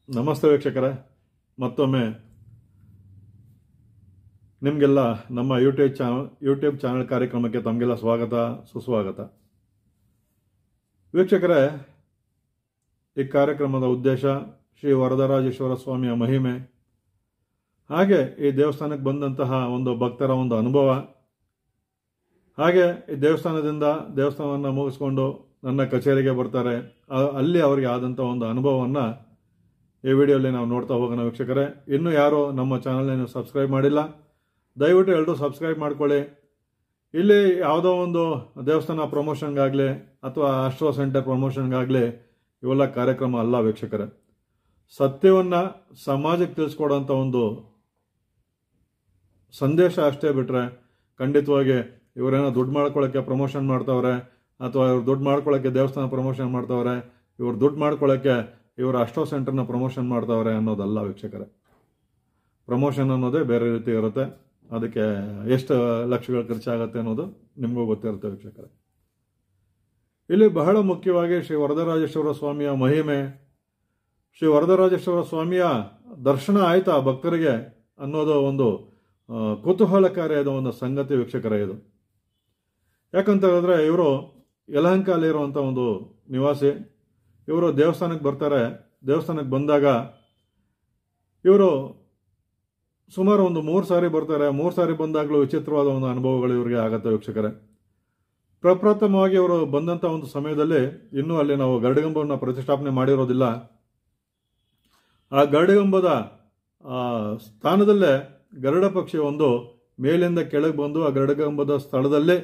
ನಮಸ್ತೆ ವೀಕ್ಷಕರೇ, ಮತ್ತೊಮ್ಮೆ ನಿಮಗೆಲ್ಲ ನಮ್ಮ ಯೂಟ್ಯೂಬ್ ಚಾನಲ್ ಕಾರ್ಯಕ್ರಮಕ್ಕೆ ತಮಗೆಲ್ಲ ಸ್ವಾಗತ ಸುಸ್ವಾಗತ. ವೀಕ್ಷಕರೇ, ಈ ಕಾರ್ಯಕ್ರಮದ ಉದ್ದೇಶ ಶ್ರೀ ವರದರಾಜೇಶ್ವರ ಸ್ವಾಮಿಯ ಮಹಿಮೆ, ಹಾಗೆ ಈ ದೇವಸ್ಥಾನಕ್ಕೆ ಬಂದಂತಹ ಒಂದು ಭಕ್ತರ ಒಂದು ಅನುಭವ, ಹಾಗೆ ಈ ದೇವಸ್ಥಾನವನ್ನು ಮುಗಿಸ್ಕೊಂಡು ನನ್ನ ಕಚೇರಿಗೆ ಬರ್ತಾರೆ, ಅಲ್ಲಿ ಅವರಿಗೆ ಆದಂಥ ಒಂದು ಅನುಭವವನ್ನು ಈ ವಿಡಿಯೋಲಿ ನಾವು ನೋಡ್ತಾ ಹೋಗೋಣ. ವೀಕ್ಷಕರೇ, ಇನ್ನೂ ಯಾರು ನಮ್ಮ ಚಾನಲ್ನ ಸಬ್ಸ್ಕ್ರೈಬ್ ಮಾಡಿಲ್ಲ, ದಯವಿಟ್ಟು ಎಲ್ಲರೂ ಸಬ್ಸ್ಕ್ರೈಬ್ ಮಾಡ್ಕೊಳ್ಳಿ. ಇಲ್ಲಿ ಯಾವುದೋ ಒಂದು ದೇವಸ್ಥಾನ ಪ್ರಮೋಷನ್ಗಾಗಲಿ ಅಥವಾ ಆಸ್ಟ್ರೋ ಸೆಂಟರ್ ಪ್ರಮೋಷನ್ಗಾಗಲಿ ಇವೆಲ್ಲ ಕಾರ್ಯಕ್ರಮ ಅಲ್ಲ ವೀಕ್ಷಕರೇ. ಸತ್ಯವನ್ನು ಸಮಾಜಕ್ಕೆ ತಿಳಿಸ್ಕೊಡೋಂಥ ಒಂದು ಸಂದೇಶ ಅಷ್ಟೇ ಬಿಟ್ಟರೆ, ಖಂಡಿತವಾಗಿ ಇವರೇನೋ ದುಡ್ಡು ಮಾಡ್ಕೊಳ್ಳೋಕ್ಕೆ ಪ್ರಮೋಷನ್ ಮಾಡ್ತಾವ್ರೆ, ಅಥವಾ ಇವ್ರು ದುಡ್ಡು ಮಾಡ್ಕೊಳ್ಳೋಕ್ಕೆ ದೇವಸ್ಥಾನ ಪ್ರಮೋಷನ್ ಮಾಡ್ತಾವ್ರೆ, ಇವ್ರು ದುಡ್ಡು ಮಾಡ್ಕೊಳ್ಳೋಕ್ಕೆ ಇವರು ಅಷ್ಟೋ ಸೆಂಟರ್ನ ಪ್ರಮೋಷನ್ ಮಾಡ್ತಾವ್ರೆ ಅನ್ನೋದಲ್ಲ ವೀಕ್ಷಕರೇ. ಪ್ರಮೋಷನ್ ಅನ್ನೋದೇ ಬೇರೆ ರೀತಿ ಇರುತ್ತೆ, ಅದಕ್ಕೆ ಎಷ್ಟು ಲಕ್ಷಗಳು ಖರ್ಚಾಗುತ್ತೆ ಅನ್ನೋದು ನಿಮಗೂ ಗೊತ್ತಿರುತ್ತೆ ವೀಕ್ಷಕರೇ. ಇಲ್ಲಿ ಬಹಳ ಮುಖ್ಯವಾಗಿ ಶ್ರೀ ವರದರಾಜೇಶ್ವರ ಸ್ವಾಮಿಯ ಮಹಿಮೆ, ಶ್ರೀ ವರದರಾಜೇಶ್ವರ ಸ್ವಾಮಿಯ ದರ್ಶನ ಆಯ್ತಾ ಭಕ್ತರಿಗೆ ಅನ್ನೋದು ಒಂದು ಕುತೂಹಲಕಾರಿಯಾದ ಒಂದು ಸಂಗತಿ ವೀಕ್ಷಕರೇ. ಇದು ಯಾಕಂತ ಹೇಳಿದ್ರೆ, ಇವರು ಯಲಹಂಕಲ್ಲಿರುವಂಥ ಒಂದು ನಿವಾಸಿ. ಇವರು ದೇವಸ್ಥಾನಕ್ಕೆ ಬರ್ತಾರೆ. ದೇವಸ್ಥಾನಕ್ಕೆ ಬಂದಾಗ ಇವರು ಸುಮಾರು ಒಂದು 3 ಸಾರಿ ಬರ್ತಾರೆ. 3 ಸಾರಿ ಬಂದಾಗಲೂ ವಿಚಿತ್ರವಾದ ಒಂದು ಅನುಭವಗಳು ಇವರಿಗೆ ಆಗುತ್ತೆ ವೀಕ್ಷಕರೇ. ಪ್ರಪ್ರಥಮವಾಗಿ ಇವರು ಬಂದಂಥ ಒಂದು ಸಮಯದಲ್ಲಿ ಇನ್ನೂ ಅಲ್ಲಿ ನಾವು ಗರುಡಗಂಬವನ್ನು ಪ್ರತಿಷ್ಠಾಪನೆ ಮಾಡಿರೋದಿಲ್ಲ. ಆ ಗರುಡಗಂಬದ ಸ್ಥಾನದಲ್ಲೇ ಗರುಡ ಪಕ್ಷಿ ಒಂದು ಮೇಲಿಂದ ಕೆಳಗೆ ಬಂದು ಆ ಗರುಡಗಂಬದ ಸ್ಥಳದಲ್ಲೇ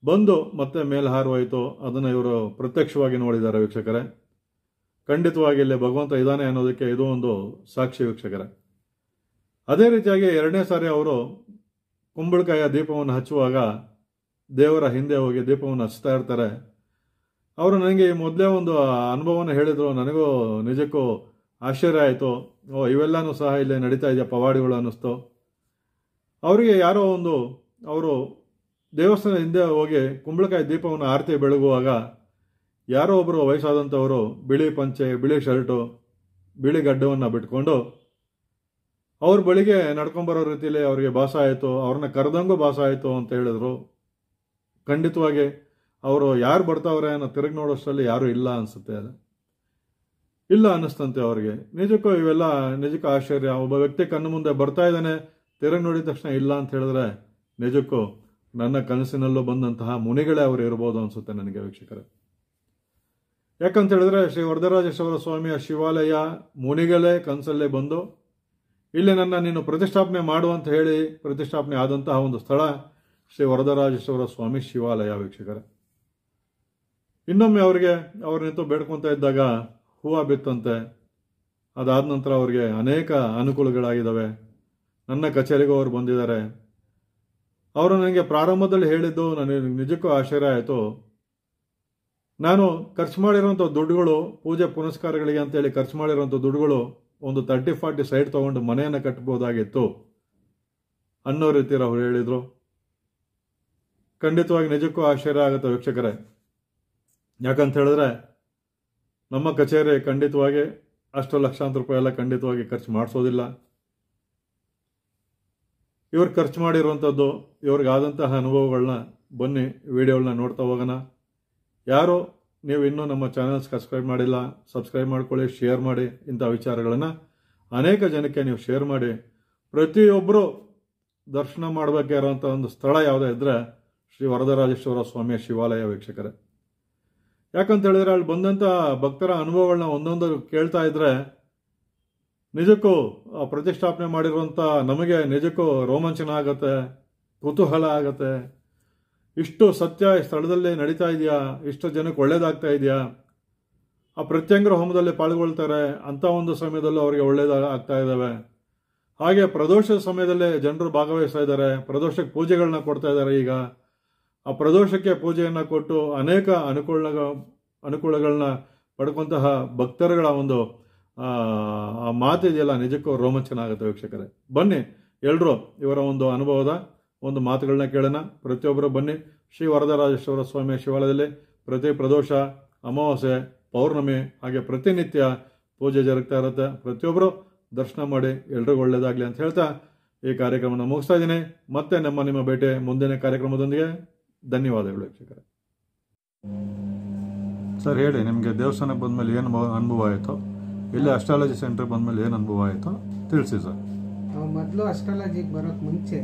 ಬಂದು ಮತ್ತೆ ಮೇಲೆ ಹಾರುವಾಯಿತು. ಅದನ್ನು ಇವರು ಪ್ರತ್ಯಕ್ಷವಾಗಿ ನೋಡಿದ್ದಾರೆ ವೀಕ್ಷಕರೇ. ಖಂಡಿತವಾಗಿ ಇಲ್ಲಿ ಭಗವಂತ ಇದ್ದಾನೆ ಅನ್ನೋದಕ್ಕೆ ಇದು ಒಂದು ಸಾಕ್ಷಿ ವೀಕ್ಷಕರೇ. ಅದೇ ರೀತಿಯಾಗಿ 2ನೇ ಸಾರಿ ಅವರು ಕುಂಬಳಕಾಯಿಯ ದೀಪವನ್ನು ಹಚ್ಚುವಾಗ ದೇವರ ಹಿಂದೆ ಹೋಗಿ ದೀಪವನ್ನು ಹಚ್ತಾ ಇರ್ತಾರೆ. ಅವರು ನನಗೆ ಈ ಮೊದಲೇ ಒಂದು ಅನುಭವವನ್ನು ಹೇಳಿದರು. ನನಗೂ ನಿಜಕ್ಕೂ ಆಶ್ಚರ್ಯ ಆಯಿತು. ಇವೆಲ್ಲನೂ ಸಹ ಇಲ್ಲಿ ನಡೀತಾ ಇದೆಯಾ ಪವಾಡಿಗಳು ಅನ್ನಿಸ್ತು. ಅವರಿಗೆ ಯಾರೋ ಒಂದು ಅವರು ದೇವಸ್ಥಾನ ಹಿಂದೆ ಹೋಗಿ ಕುಂಬಳಕಾಯಿ ದೀಪವನ್ನು ಆರತಿ ಬೆಳಗುವಾಗ ಯಾರೋ ಒಬ್ಬರು ವಯಸ್ಸಾದಂಥವರು ಬಿಳಿ ಪಂಚೆ, ಬಿಳಿ ಶರ್ಟು, ಬಿಳಿ ಗಡ್ಡವನ್ನು ಬಿಟ್ಕೊಂಡು ಅವ್ರ ಬಳಿಗೆ ನಡ್ಕೊಂಬರೋ ರೀತಿಯಲ್ಲಿ ಅವರಿಗೆ ಭಾಸ ಆಯಿತು. ಅವ್ರನ್ನ ಕರೆದಂಗೂ ಭಾಸ ಆಯಿತು ಅಂತ ಹೇಳಿದ್ರು. ಖಂಡಿತವಾಗಿ ಅವರು ಯಾರು ಬರ್ತಾವ್ರೆ ಅನ್ನೋ ತಿರುಗಿ ನೋಡೋಷ್ಟರಲ್ಲಿ ಯಾರೂ ಇಲ್ಲ ಅನಿಸುತ್ತೆ. ಇಲ್ಲ ಅನ್ನಿಸ್ತಂತೆ ಅವರಿಗೆ. ನಿಜಕ್ಕೂ ಇವೆಲ್ಲ ನಿಜಕ್ಕೂ ಆಶ್ಚರ್ಯ. ಒಬ್ಬ ವ್ಯಕ್ತಿ ಕಣ್ಣು ಮುಂದೆ ಬರ್ತಾ ಇದ್ದಾನೆ, ತಿರುಗಿ ನೋಡಿದ ತಕ್ಷಣ ಇಲ್ಲ ಅಂತ ಹೇಳಿದ್ರೆ ನಿಜಕ್ಕೂ ನನ್ನ ಕನಸಿನಲ್ಲೂ ಬಂದಂತಹ ಮುನಿಗಳೇ ಅವರು ಇರ್ಬೋದು ಅನಿಸುತ್ತೆ ನನಗೆ ವೀಕ್ಷಕರೇ. ಯಾಕಂತ ಹೇಳಿದ್ರೆ, ಶ್ರೀ ವರದರಾಜೇಶ್ವರ ಸ್ವಾಮಿಯ ಶಿವಾಲಯ ಮುನಿಗಳೇ ಕನಸಲ್ಲೇ ಬಂದು ಇಲ್ಲಿ ನೀನು ಪ್ರತಿಷ್ಠಾಪನೆ ಮಾಡು ಅಂತ ಹೇಳಿ ಪ್ರತಿಷ್ಠಾಪನೆ ಆದಂತಹ ಒಂದು ಸ್ಥಳ ಶ್ರೀ ವರದರಾಜೇಶ್ವರ ಸ್ವಾಮಿ ಶಿವಾಲಯ ವೀಕ್ಷಕರೇ. ಇನ್ನೊಮ್ಮೆ ಅವ್ರು ನಿಂತು ಬೇಡ್ಕೊತಾ ಇದ್ದಾಗ ಹೂವು ಬಿತ್ತಂತೆ. ಅದಾದ ನಂತರ ಅವ್ರಿಗೆ ಅನೇಕ ಅನುಕೂಲಗಳಾಗಿದ್ದಾವೆ. ನನ್ನ ಕಚೇರಿಗೂ ಅವರು ಬಂದಿದ್ದಾರೆ. ಅವರು ನನಗೆ ಪ್ರಾರಂಭದಲ್ಲಿ ಹೇಳಿದ್ದು ನನಗೆ ನಿಜಕ್ಕೂ ಆಶ್ಚರ್ಯ ಆಯಿತು. ನಾನು ಖರ್ಚು ಮಾಡಿರೋಂಥ ದುಡ್ಡುಗಳು, ಪೂಜೆ ಪುನಸ್ಕಾರಗಳಿಗೆ ಅಂತೇಳಿ ಖರ್ಚು ಮಾಡಿರೋಂಥ ದುಡ್ಡುಗಳು ಒಂದು 30-40 ಸೈಟ್ ತೊಗೊಂಡು ಮನೆಯನ್ನು ಕಟ್ಟಬಹುದಾಗಿತ್ತು ಅನ್ನೋ ರೀತಿಯಲ್ಲಿ ಅವ್ರು ಹೇಳಿದರು. ಖಂಡಿತವಾಗಿ ನಿಜಕ್ಕೂ ಆಶ್ಚರ್ಯ ಆಗುತ್ತೆ ವೀಕ್ಷಕರೇ. ಯಾಕಂತ ಹೇಳಿದ್ರೆ, ನಮ್ಮ ಕಚೇರಿ ಖಂಡಿತವಾಗಿ ಅಷ್ಟು ಲಕ್ಷಾಂತರ ರೂಪಾಯಿ ಎಲ್ಲ ಖಂಡಿತವಾಗಿ ಖರ್ಚು ಮಾಡಿಸೋದಿಲ್ಲ. ಇವ್ರು ಖರ್ಚು ಮಾಡಿರುವಂಥದ್ದು, ಇವ್ರಿಗಾದಂತಹ ಅನುಭವಗಳನ್ನ ಬನ್ನಿ ವಿಡಿಯೋಗಳನ್ನ ನೋಡ್ತಾ ಹೋಗೋಣ. ಯಾರು ನೀವು ಇನ್ನೂ ನಮ್ಮ ಚಾನಲ್ ಸಬ್ಸ್ಕ್ರೈಬ್ ಮಾಡಿಲ್ಲ, ಸಬ್ಸ್ಕ್ರೈಬ್ ಮಾಡ್ಕೊಳ್ಳಿ, ಶೇರ್ ಮಾಡಿ. ಇಂಥ ವಿಚಾರಗಳನ್ನು ಅನೇಕ ಜನಕ್ಕೆ ನೀವು ಶೇರ್ ಮಾಡಿ. ಪ್ರತಿಯೊಬ್ಬರು ದರ್ಶನ ಮಾಡಬೇಕಾಗಿರೋಂಥ ಒಂದು ಸ್ಥಳ ಯಾವುದೇ ಇದ್ದರೆ ಶ್ರೀ ವರದರಾಜೇಶ್ವರ ಸ್ವಾಮಿಯ ಶಿವಾಲಯ ವೀಕ್ಷಕರೇ. ಯಾಕಂತ ಹೇಳಿದ್ರೆ, ಅಲ್ಲಿ ಬಂದಂಥ ಭಕ್ತರ ಅನುಭವಗಳನ್ನ ಒಂದೊಂದು ಕೇಳ್ತಾ ಇದ್ರೆ ನಿಜಕ್ಕೂ ಪ್ರತಿಷ್ಠಾಪನೆ ಮಾಡಿರುವಂಥ ನಮಗೆ ನಿಜಕ್ಕೂ ರೋಮಾಂಚನ ಆಗುತ್ತೆ, ಕುತೂಹಲ ಆಗುತ್ತೆ. ಇಷ್ಟು ಸತ್ಯ ಈ ಸ್ಥಳದಲ್ಲಿ ನಡೀತಾ ಇದೆಯಾ, ಇಷ್ಟು ಜನಕ್ಕೆ ಒಳ್ಳೇದಾಗ್ತಾ ಇದೆಯಾ, ಆ ಪ್ರತ್ಯಂಗರ ಹೋಮದಲ್ಲಿ ಪಾಲ್ಗೊಳ್ತಾರೆ ಅಂಥ ಒಂದು ಸಮಯದಲ್ಲೂ ಅವರಿಗೆ ಒಳ್ಳೇದಾಗ್ತಾ ಇದ್ದಾವೆ. ಹಾಗೆ ಪ್ರದೋಷದ ಸಮಯದಲ್ಲೇ ಜನರು ಭಾಗವಹಿಸ್ತಾ ಇದ್ದಾರೆ. ಪ್ರದೋಷಕ್ಕೆ ಪೂಜೆಗಳನ್ನ ಕೊಡ್ತಾ ಇದ್ದಾರೆ. ಈಗ ಆ ಪ್ರದೋಷಕ್ಕೆ ಪೂಜೆಯನ್ನು ಕೊಟ್ಟು ಅನೇಕ ಅನುಕೂಲಗಳನ್ನ ಪಡ್ಕೊಂತಹ ಭಕ್ತರುಗಳ ಒಂದು ಆ ಮಾತಿದೆಯಲ್ಲ, ನಿಜಕ್ಕೂ ರೋಮಾಂಚನ ಆಗುತ್ತೆ ವೀಕ್ಷಕರೇ. ಬನ್ನಿ ಎಲ್ಲರೂ ಇವರ ಒಂದು ಅನುಭವದ ಒಂದು ಮಾತುಗಳನ್ನ ಕೇಳೋಣ. ಪ್ರತಿಯೊಬ್ಬರು ಬನ್ನಿ. ಶ್ರೀ ವರದರಾಜೇಶ್ವರ ಸ್ವಾಮಿಯ ಶಿವಾಲಯದಲ್ಲಿ ಪ್ರತಿ ಪ್ರದೋಷ, ಅಮಾವಾಸ್ಯೆ, ಪೌರ್ಣಮಿ ಹಾಗೆ ಪ್ರತಿನಿತ್ಯ ಪೂಜೆ ಜರುಗ್ತಾ ಇರುತ್ತೆ. ಪ್ರತಿಯೊಬ್ಬರು ದರ್ಶನ ಮಾಡಿ ಎಲ್ರಿಗೂ ಒಳ್ಳೇದಾಗಲಿ ಅಂತ ಹೇಳ್ತಾ ಈ ಕಾರ್ಯಕ್ರಮನ ಮುಗಿಸ್ತಾ ಇದ್ದೀನಿ. ಮತ್ತೆ ನಿಮ್ಮ ಭೇಟಿ ಮುಂದಿನ ಕಾರ್ಯಕ್ರಮದೊಂದಿಗೆ. ಧನ್ಯವಾದಗಳು ವೀಕ್ಷಕರೇ. ಸರ್ ಹೇಳಿ, ನಿಮಗೆ ದೇವಸ್ಥಾನಕ್ಕೆ ಬಂದಮೇಲೆ ಏನು ಅನುಭವ ಆಯಿತು, ಇಲ್ಲಿ ಅಸ್ಟ್ರಾಲಜಿ ಸೆಂಟರ್ ಬಂದಮೇಲೆ ಏನು ಅನುಭವ ಆಯಿತು ತಿಳಿಸಿ ಸರ್. ಮೊದಲು ಅಸ್ಟ್ರಾಲಜಿಗೆ ಬರೋಕ್ಕೆ ಮುಂಚೆ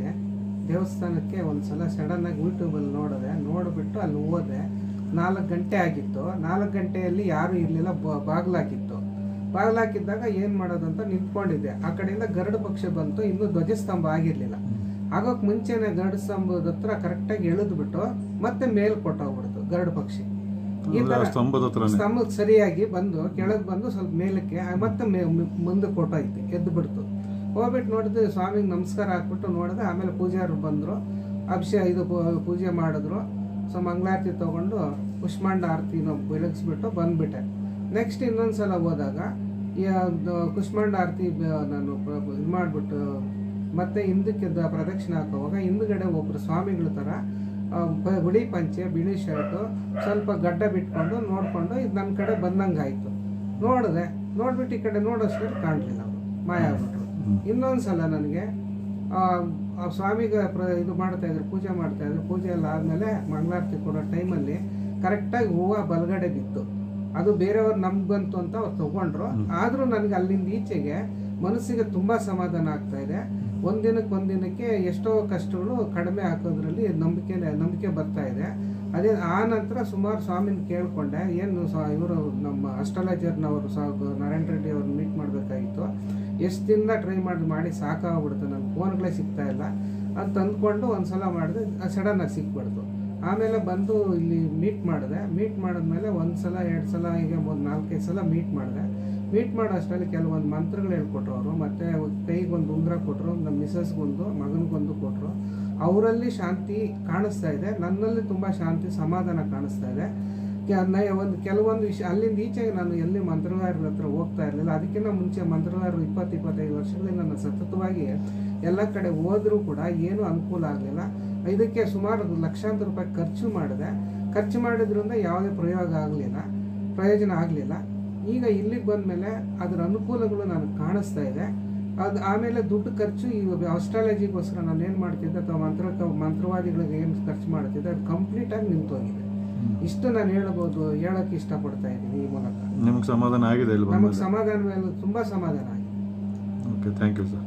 ದೇವಸ್ಥಾನಕ್ಕೆ ಒಂದ್ಸಲ ಸಡನ್ನಾಗಿ ಯೂಟ್ಯೂಬಲ್ಲಿ ನೋಡಿಬಿಟ್ಟು ಅಲ್ಲಿ ಹೋದೆ. 4 ಗಂಟೆ ಆಗಿತ್ತು. 4 ಗಂಟೆಯಲ್ಲಿ ಯಾರೂ ಇರಲಿಲ್ಲ, ಬಾಗಿಲಾಕಿದ್ದಾಗ ಏನು ಮಾಡೋದಂತ ನಿಂತ್ಕೊಂಡಿದ್ದೆ. ಆ ಕಡೆಯಿಂದ ಗರುಡ ಪಕ್ಷ ಬಂತು. ಇನ್ನೂ ಧ್ವಜಸ್ತಂಭ ಆಗಿರಲಿಲ್ಲ. ಆಗೋಕ್ಕೆ ಮುಂಚೆನೆ ಗರುಡ ಸ್ತಂಭದ ಹತ್ರ ಕರೆಕ್ಟಾಗಿ ಎಳೆದ್ಬಿಟ್ಟು ಮತ್ತೆ ಮೇಲ್ ಕೊಟ್ಟೋಗ್ಬಿಡ್ತು ಗರುಡ ಪಕ್ಷಿ. ಈ ತರ ಸ್ತಂಭಕ್ಕೆ ಸರಿಯಾಗಿ ಬಂದು ಕೆಳಗೆ ಬಂದು ಸ್ವಲ್ಪ ಮೇಲಕ್ಕೆ ಮತ್ತೆ ಮುಂದೆ ಕೊಟ್ಟೋಯ್ತು, ಎದ್ದು ಬಿಡ್ತು. ಹೋಗ್ಬಿಟ್ಟು ನೋಡಿದ್ರೆ ಸ್ವಾಮಿಗೆ ನಮಸ್ಕಾರ ಹಾಕ್ಬಿಟ್ಟು ನೋಡಿದೆ. ಆಮೇಲೆ ಪೂಜಾರರು ಬಂದರು, ಪೂಜೆ ಮಾಡಿದ್ರು. ಸೊ ಮಂಗಳಾರತಿ ತೊಗೊಂಡು ಕುಷ್ಮಾಂಡ ಆರತಿನ ಬೆಳಗಿಸ್ಬಿಟ್ಟು ಬಂದ್ಬಿಟ್ಟೆ. ನೆಕ್ಸ್ಟ್ ಇನ್ನೊಂದ್ಸಲ ಹೋದಾಗ ಕುಷ್ಮಾಂಡ ಆರತಿ ನಾನು ಇದು ಮಾಡಿಬಿಟ್ಟು ಮತ್ತೆ ಹಿಂದಕ್ಕೆ ಪ್ರದಕ್ಷಿಣೆ ಹಾಕೋವಾಗ ಹಿಂದ್ಗಡೆ ಒಬ್ಬರು ಸ್ವಾಮಿಗಳ ಥರ ಬಿಳಿ ಪಂಚೆ, ಬಿಳಿ ಶರ್ಟು, ಸ್ವಲ್ಪ ಗಡ್ಡ ಬಿಟ್ಕೊಂಡು ನೋಡಿಕೊಂಡು ಇದು ನನ್ನ ಕಡೆ ಬಂದಂಗೆ ಆಯಿತು. ನೋಡ್ಬಿಟ್ಟು ಈ ಕಡೆ ನೋಡೋಷ್ಟರಲ್ಲಿ ಕಾಣಲಿಲ್ಲ, ಅವರು ಮಾಯ ಆಗ್ಬಿಟ್ರು. ಇನ್ನೊಂದ್ಸಲ ನನಗೆ ಸ್ವಾಮಿಗೆ ಇದು ಮಾಡ್ತಾಯಿದ್ರು, ಪೂಜೆ ಮಾಡ್ತಾಯಿದ್ರು. ಪೂಜೆ ಎಲ್ಲ ಆದಮೇಲೆ ಮಂಗಳಾರತಿ ಕೊಡೋ ಟೈಮಲ್ಲಿ ಕರೆಕ್ಟಾಗಿ ಹೂವು ಬಲಗಡೆ ಬಿತ್ತು. ಅದು ಬೇರೆಯವ್ರು ನಮ್ಗೆ ಬಂತು ಅಂತ ಅವ್ರು ತೊಗೊಂಡ್ರು. ಆದರೂ ನನಗೆ ಅಲ್ಲಿಂದ ಈಚೆಗೆ ಮನಸ್ಸಿಗೆ ತುಂಬ ಸಮಾಧಾನ ಆಗ್ತಾ ಇದೆ. ಒಂದಿನಕ್ಕೆ ಎಷ್ಟೋ ಕಷ್ಟಗಳು ಕಡಿಮೆ ಹಾಕೋದ್ರಲ್ಲಿ ನಂಬಿಕೆ ಬರ್ತಾ ಇದೆ. ಅದೇ ಆ ನಂತರ ಸುಮಾರು ಸ್ವಾಮಿನ ಕೇಳಿಕೊಂಡೆ, ಏನು ಇವರು ನಮ್ಮ ಅಸ್ಟ್ರಾಲಜರ್ನವರು ನಾರಾಯಣ ರೆಡ್ಡಿ ಅವ್ರನ್ನ ಮೀಟ್ ಮಾಡಬೇಕಾಗಿತ್ತು. ಎಷ್ಟು ದಿನ ಟ್ರೈ ಮಾಡಿ ಸಾಕಾಗ್ಬಿಡ್ತು, ನನ್ನ ಫೋನ್ಗಳೇ ಸಿಗ್ತಾ ಇಲ್ಲ ಅಂತ ಅಂದ್ಕೊಂಡು ಒಂದ್ಸಲ ಮಾಡಿದೆ. ಸಡನ್ನಾಗಿ ಸಿಕ್ಬಿಡ್ತು. ಆಮೇಲೆ ಬಂದು ಇಲ್ಲಿ ಮೀಟ್ ಮಾಡಿದ್ಮೇಲೆ 1 ಸಲ 2 ಸಲ ಹೀಗೆ 4-5 ಸಲ ಮೀಟ್ ಮಾಡೋ ಅಷ್ಟರಲ್ಲಿ ಕೆಲವೊಂದು ಮಂತ್ರಗಳು ಹೇಳ್ಕೊಟ್ರು ಅವರು. ಮತ್ತು ಕೈಗೊಂದು ಉಂಗುರ ಕೊಟ್ಟರು, ನಮ್ಮ ಮಿಸಸ್ಗೊಂದು, ಮಗನಿಗೊಂದು ಕೊಟ್ಟರು. ಅವರಲ್ಲಿ ಶಾಂತಿ ಕಾಣಿಸ್ತಾ ಇದೆ, ನನ್ನಲ್ಲಿ ತುಂಬ ಶಾಂತಿ ಸಮಾಧಾನ ಕಾಣಿಸ್ತಾ ಇದೆ. ಕೆಲವೊಂದು ವಿಷಯ ಅಲ್ಲಿಂದ ಈಚೆಗೆ ನಾನು ಎಲ್ಲಿ ಮಂತ್ರಗಾರರ ಹತ್ರ ಹೋಗ್ತಾ ಇರಲಿಲ್ಲ. ಅದಕ್ಕಿಂತ ಮುಂಚೆ ಮಂತ್ರಗಾರರು 20-25 ವರ್ಷಗಳಿಂದ ನಾನು ಸತತವಾಗಿ ಎಲ್ಲ ಕಡೆ ಹೋದರೂ ಕೂಡ ಏನೂ ಅನುಕೂಲ ಆಗಲಿಲ್ಲ. ಇದಕ್ಕೆ ಸುಮಾರು ಲಕ್ಷಾಂತರ ರೂಪಾಯಿ ಖರ್ಚು ಮಾಡಿದ್ರಿಂದ ಯಾವುದೇ ಪ್ರಯೋಜನ ಆಗಲಿಲ್ಲ. ಈಗ ಇಲ್ಲಿಗೆ ಬಂದಮೇಲೆ ಅದರ ಅನುಕೂಲಗಳು ನನಗೆ ಕಾಣಿಸ್ತಾ ಇದೆ. ಅದು ಆಮೇಲೆ ದುಡ್ಡು ಖರ್ಚು ಈ ಅಸ್ಟ್ರಾಲಜಿಗೋಸ್ಕರ ನಾನು ಏನು ಮಾಡ್ತಿದ್ದೆ ಅಥವಾ ಮಂತ್ರವಾದಿಗಳಿಗೆ ಏನು ಖರ್ಚು ಮಾಡ್ತಿದ್ದೆ ಅದು ಕಂಪ್ಲೀಟಾಗಿ ನಿಂತೋಗಿದೆ. ಇಷ್ಟು ನಾನು ಹೇಳೋಕ್ಕೆ ಇಷ್ಟಪಡ್ತಾ ಇದ್ದೀನಿ ಈ ಮೂಲಕ. ನಿಮ್ಗೆ ಸಮಾಧಾನ ಆಗಿದೆ? ನಮಗೆ ಸಮಾಧಾನ, ತುಂಬ ಸಮಾಧಾನ ಆಗಿದೆ. Okay, thank you sir.